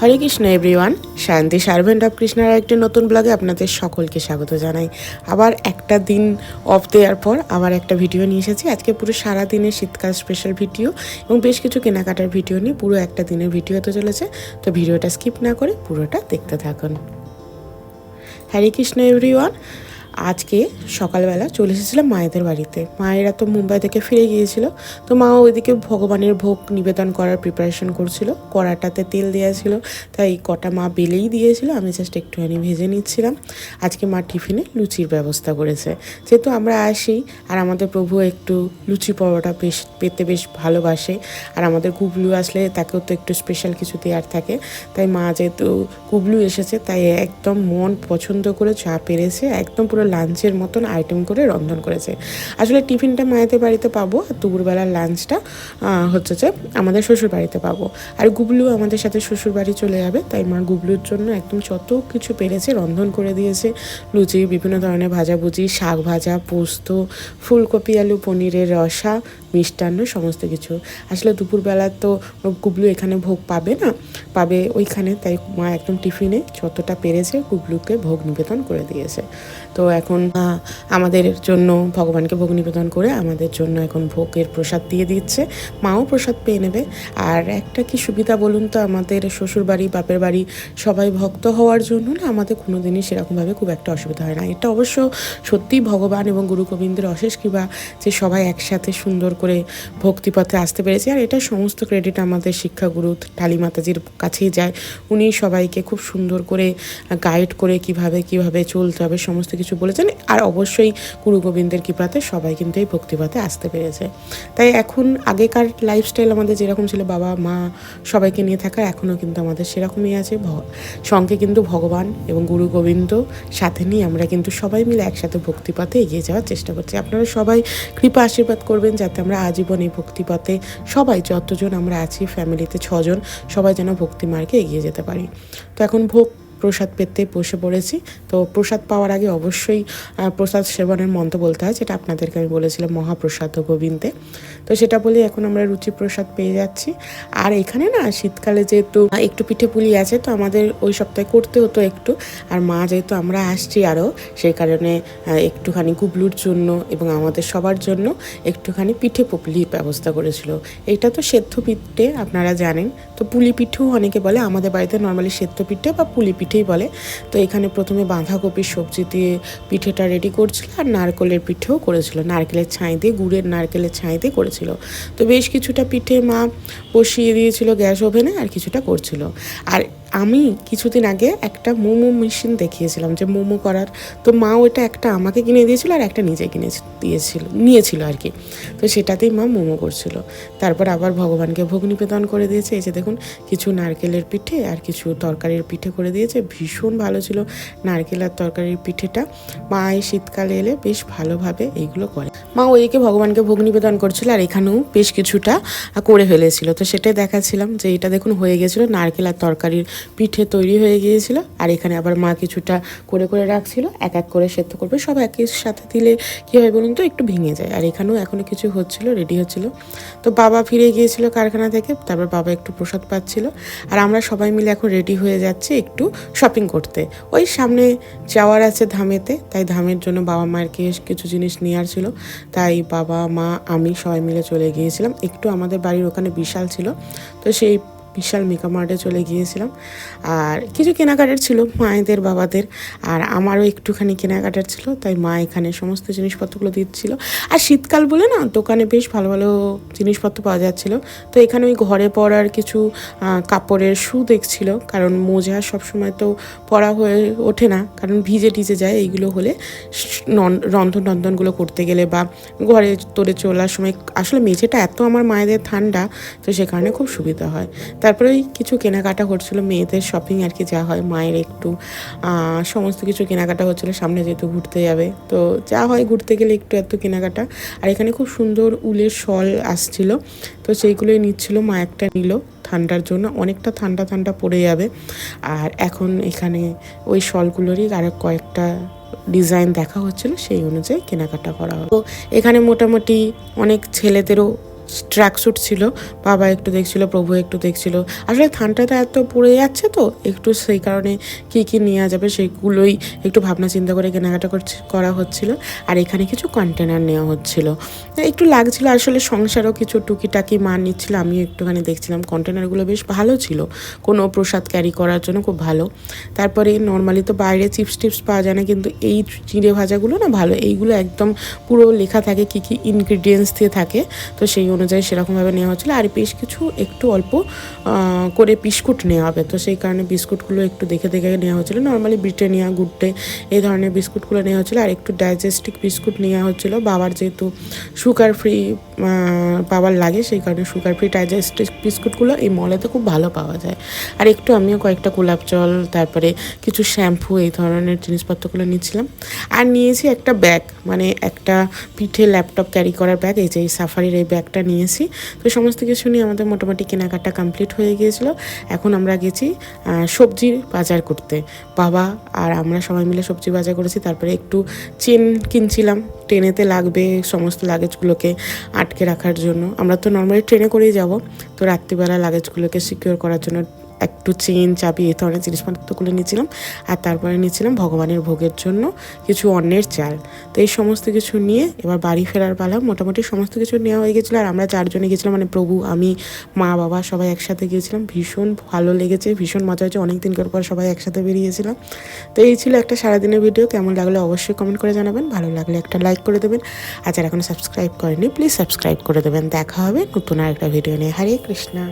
হরে Krishna everyone, শান্তি servant of কৃষ্ণার একটি নতুন ব্লগে আপনাদের সকলকে স্বাগত জানাই। আবার একটা দিন অফ দেওয়ার পর আবার একটা ভিডিও নিয়ে এসেছি। আজকে পুরো সারা দিনের শীতকাল স্পেশাল ভিডিও এবং বেশ কিছু কেনাকাটার ভিডিও নিয়ে পুরো একটা দিনের ভিডিও হতে চলেছে। তো ভিডিওটা স্কিপ না করে পুরোটা দেখতে থাকুন। হরে কৃষ্ণ এভরিওয়ান, আজকে সকালবেলা চলে এসেছিলাম মায়েদের বাড়িতে। মায়েরা তো মুম্বাই থেকে ফিরে গিয়েছিল, তো মা ওইদিকে ভগবানের ভোগ নিবেদন করার প্রিপারেশন করছিল। কড়াটাতে তেল দেওয়া ছিল, তাই কটা মা বেলেই দিয়েছিল, আমি জাস্ট একটুখানি ভেজে নিচ্ছিলাম। আজকে মা টিফিনে লুচির ব্যবস্থা করেছে। যেহেতু আমরা আসি আর আমাদের প্রভু একটু লুচি পরোটা পেতে বেশ ভালোবাসে, আর আমাদের গুবলু আসলে তাকেও তো একটু স্পেশাল কিছু দেওয়ার থাকে, তাই মা যেহেতু গুবলু এসেছে তাই একদম মন পছন্দ করে চা পেরেছে, একদম পুরো লাঞ্চের মতন আইটেম করে রন্ধন করেছে। আসলে টিফিনটা মায়েদের বাড়িতে পাবো, আর দুপুরবেলার লাঞ্চটা হচ্ছে যে আমাদের শ্বশুর বাড়িতে পাবো। আর গুবলু আমাদের সাথে শ্বশুর বাড়ি চলে যাবে, তাই মা গুবলুর জন্য একদম যত কিছু পেরেছে রন্ধন করে দিয়েছে। লুচি, বিভিন্ন ধরনের ভাজাভুজি, শাক ভাজা, পোস্ত, ফুলকপি আলু পনিরের রসা, মিষ্টান্ন, সমস্ত কিছু। আসলে দুপুরবেলা তো গুবলু এখানে ভোগ পাবে না, পাবে ওইখানে, তাই মা একদম টিফিনে যতটা পেরেছে গুবলুকে ভোগ নিবেদন করে দিয়েছে। তো এখন আমাদের জন্য ভগবানকে ভোগ নিবেদন করে আমাদের জন্য এখন ভোগের প্রসাদ দিয়ে দিচ্ছে। মাও প্রসাদ পেয়ে নেবে। আর একটা কি সুবিধা বলুন তো, আমাদের শ্বশুর বাড়ি বাপের বাড়ি সবাই ভক্ত হওয়ার জন্য না আমাদের কোনো দিনই সেরকমভাবে খুব একটা অসুবিধা হয় না। এটা অবশ্য সত্যিই ভগবান এবং গুরু গোবিন্দের অশেষ কৃপা যে সবাই একসাথে সুন্দর করে ভক্তিপথে আসতে পেরেছে। আর এটা সমস্ত ক্রেডিট আমাদের শিক্ষাগুরু টালি মাতাজির কাছেই যায়। উনি সবাইকে খুব সুন্দর করে গাইড করে কিভাবে চলতে হবে সমস্ত কিছু বলেছেন। আর অবশ্যই গুরু গোবিন্দের কৃপাতে সবাই কিন্তু এই ভক্তিপথে আসতে পেরেছে। তাই এখন আগেকার লাইফস্টাইল আমাদের যেরকম ছিল, বাবা মা সবাইকে নিয়ে থাকা, এখনও কিন্তু আমাদের সেরকমই আছে। সঙ্গে কিন্তু ভগবান এবং গুরু গোবিন্দ সাথে নিয়ে আমরা কিন্তু সবাই মিলে একসাথে ভক্তিপথে এগিয়ে যাওয়ার চেষ্টা করছি। আপনারা সবাই কৃপা আশীর্বাদ করবেন যাতে আমরা আজীবন এই ভক্তিপথে সবাই যতজন আমরা আছি ফ্যামিলিতে 6 জন সবাই যেন ভক্তি মার্গে এগিয়ে যেতে পারি। তো এখন ভোগ প্রসাদ পেতে বসে পড়েছি। তো প্রসাদ পাওয়ার আগে অবশ্যই প্রসাদ সেবনের মন্ত্র বলতে হয়, যেটা আপনাদেরকে আমি বলেছিলাম মহাপ্রসাদ গোবিন্দে। তো সেটা বলে এখন আমরা রুচি প্রসাদ পেয়ে যাচ্ছি। আর এখানে না শীতকালে যেহেতু একটু পিঠে পুলি আছে, তো আমাদের ওই সপ্তাহে করতে হতো একটু। আর মা যেহেতু আমরা আসছি আরও, সেই কারণে একটুখানি গুবলুর জন্য এবং আমাদের সবার জন্য একটুখানি পিঠে পুলির ব্যবস্থা করেছিল। এটা তো সেদ্ধ পিঠে, আপনারা জানেন। তো পুলি পিঠেও অনেকে বলে, আমাদের বাড়িতে নর্মালি সেদ্ধ পিঠে বা পুলি পিঠেই বলে। তো এখানে প্রথমে বাঁধাকপির সবজি দিয়ে পিঠেটা রেডি করছিল, আর নারকেলের পিঠেও করেছিল, নারকেলের ছাই দিয়ে, গুড়ের নারকেলের ছাই দিয়ে করেছিল। তো বেশ কিছুটা পিঠে মা বসিয়ে দিয়েছিল গ্যাস ওভেনে, আর কিছুটা করছিল। আর আমি কিছুদিন আগে একটা মোমো মেশিন দেখিয়েছিলাম যে মোমো করার, তো মা ওইটা একটা আমাকে কিনে দিয়েছিল আর একটা নিজে নিয়েছিল আর কি। তো সেটাতেই মা মোমো করছিল। তারপর আবার ভগবানকে ভোগ নিবেদন করে দিয়েছে। এই যে দেখুন, কিছু নারকেলের পিঠে আর কিছু তরকারির পিঠে করে দিয়েছে, ভীষণ ভালো ছিল নারকেল আর তরকারির পিঠেটা। মা এই শীতকালে এলে বেশ ভালোভাবে এইগুলো করে। মা ওইদিকে ভগবানকে ভোগ নিবেদন করছিল, আর এখানেও বেশ কিছুটা করে ফেলেছিল। তো সেটাই দেখাচ্ছিলাম যে এটা দেখুন হয়ে গেছিলো, নারকেল আর তরকারির পিঠে তৈরি হয়ে গিয়েছিল। আর এখানে আবার মা কিছুটা করে করে রাখছিল, এক এক করে সেদ্ধ করবে। সব একই সাথে দিলে কী হয় বলুন তো, একটু ভেঙে যায়। আর এখানেও এখনও কিছু হচ্ছিল, রেডি হচ্ছিল। তো বাবা ফিরে গিয়েছিল কারখানা থেকে, তারপর বাবা একটু প্রসাদ পাচ্ছিল। আর আমরা সবাই মিলে এখন রেডি হয়ে যাচ্ছি একটু শপিং করতে। ওই সামনে যাওয়ার আছে ধামেতে, তাই ধামের জন্য বাবা মায়েরকে কিছু জিনিস নেওয়ার ছিল। তাই বাবা মা আমি সবাই মিলে চলে গিয়েছিলাম একটু, আমাদের বাড়ির ওখানে বিশাল ছিল, তো সেই বিশাল মেগা মার্টে চলে গিয়েছিলাম। আর কিছু কেনাকাটার ছিল মায়েদের বাবাদের, আর আমারও একটুখানি কেনাকাটার ছিল, তাই মা এখানে সমস্ত জিনিসপত্রগুলো দিচ্ছিল। আর শীতকাল বলে না দোকানে বেশ ভালো ভালো জিনিসপত্র পাওয়া যাচ্ছিলো। তো এখানে ওই ঘরে পরার কিছু কাপড়ের শু দেখছিল, কারণ মোজা সবসময় তো পরা হয়ে ওঠে না, কারণ ভিজে টিজে যায় এইগুলো হলে, রন্ধনগুলো করতে গেলে বা ঘরে তোরে চলার সময়। আসলে মেঝেটা এত আমার মায়েদের ঠান্ডা, তো সে কারণে খুব সুবিধা হয়। তারপরে ওই কিছু কেনাকাটা করছিল, মেয়েদের শপিং আর কি যা হয়, মায়ের একটু সমস্ত কিছু কেনাকাটা হচ্ছিলো, সামনে যেহেতু ঘুরতে যাবে, তো যা হয় ঘুরতে গেলে একটু এত কেনাকাটা। আর এখানে খুব সুন্দর উলের শল আসছিল, তো সেইগুলোই নিচ্ছিল। মা একটা নিল ঠান্ডার জন্য, অনেকটা ঠান্ডা ঠান্ডা পড়ে যাবে। আর এখন এখানে ওই শলগুলোরই আরও কয়েকটা ডিজাইন দেখা হচ্ছিল, সেই অনুযায়ী কেনাকাটা করা হবে। তো এখানে মোটামুটি অনেক ছেলেদেরও ট্র্যাকস্যুট ছিল, বাবা একটু দেখছিল, প্রভু একটু দেখছিল। আসলে ঠান্ডাটা এত পড়ে যাচ্ছে তো একটু, সেই কারণে কী কী নেওয়া যাবে সেইগুলোই একটু ভাবনা চিন্তা করে কেনাকাটা করা হচ্ছিল। আর এখানে কিছু কন্টেনার নেওয়া হচ্ছিল, একটু লাগছিল আসলে সংসারও কিছু টুকিটাকি মাল নিচ্ছিল, আমিও একটুখানি দেখছিলাম। কন্টেনারগুলো বেশ ভালো ছিল, কোনো প্রসাদ ক্যারি করার জন্য খুব ভালো। তারপরে নর্মালি তো বাইরে চিপস টিপস পাওয়া যায় না, কিন্তু এই চিঁড়ে ভাজাগুলো না ভালো, এইগুলো একদম পুরো লেখা থাকে কী কী ইনগ্রিডিয়েন্টস দিয়ে থাকে, তো সেই অনুযায়ী সেরকমভাবে নেওয়া হচ্ছিলো। আর বেশ কিছু একটু অল্প করে বিস্কুট নেওয়া হবে, তো সেই কারণে বিস্কুটগুলো একটু দেখে দেখে নেওয়া হচ্ছিলো। নর্মালি ব্রিটানিয়া, গুড ডে এই ধরনের বিস্কুটগুলো নেওয়া হচ্ছিলো। আর একটু ডাইজেস্টিক বিস্কুট নেওয়া হচ্ছিলো, বাবার যেহেতু সুগার ফ্রি বাবার লাগে, সেই কারণে সুগার ফ্রি ডাইজেস্টিক বিস্কুটগুলো এই মলেতে খুব ভালো পাওয়া যায়। আর একটু আমিও কয়েকটা গোলাপ জল, তারপরে কিছু শ্যাম্পু এই ধরনের জিনিসপত্রগুলো নিচ্ছিলাম। আর নিয়েছি একটা ব্যাগ, মানে একটা পিঠে ল্যাপটপ ক্যারি করার ব্যাগ, এই যে এই সাফারির এই ব্যাগটা নিয়েছি। তো সমস্ত কিছু নিয়ে আমাদের মোটামুটি কেনাকাটা কমপ্লিট হয়ে গিয়েছিলো। এখন আমরা গেছি সবজির বাজার করতে, বাবা আর আমরা সবাই মিলে সবজি বাজার করেছি। তারপরে একটু চেন কিনছিলাম, ট্রেনেতে লাগবে সমস্ত লাগেজগুলোকে আটকে রাখার জন্য। আমরা তো নর্মালি ট্রেনে করেই যাব, তো রাত্রিবেলা লাগেজগুলোকে সিকিউর করার জন্য একটু চেন, চাবি এই ধরনের জিনিসপত্রগুলো নিয়েছিলাম। আর তারপরে নিয়েছিলাম ভগবানের ভোগের জন্য কিছু অন্নের চাল। তো এই সমস্ত কিছু নিয়ে এবার বাড়ি ফেরার পালা। মোটামুটি সমস্ত কিছু নেওয়া হয়ে গেছিলো। আর আমরা 4 জনে গেছিলাম, মানে প্রভু, আমি, মা, বাবা সবাই একসাথে গিয়েছিলাম। ভীষণ ভালো লেগেছে, ভীষণ মজা হয়েছে, অনেক দিনকার পর সবাই একসাথে বেরিয়েছিলাম। তো এই ছিল একটা সারাদিনের ভিডিও। কেমন লাগলো অবশ্যই কমেন্ট করে জানাবেন, ভালো লাগলে একটা লাইক করে দেবেন, আর যারা এখনো সাবস্ক্রাইব করেনি প্লিজ সাবস্ক্রাইব করে দেবেন। দেখা হবে নতুন আর একটা ভিডিও নিয়ে। হরে কৃষ্ণা।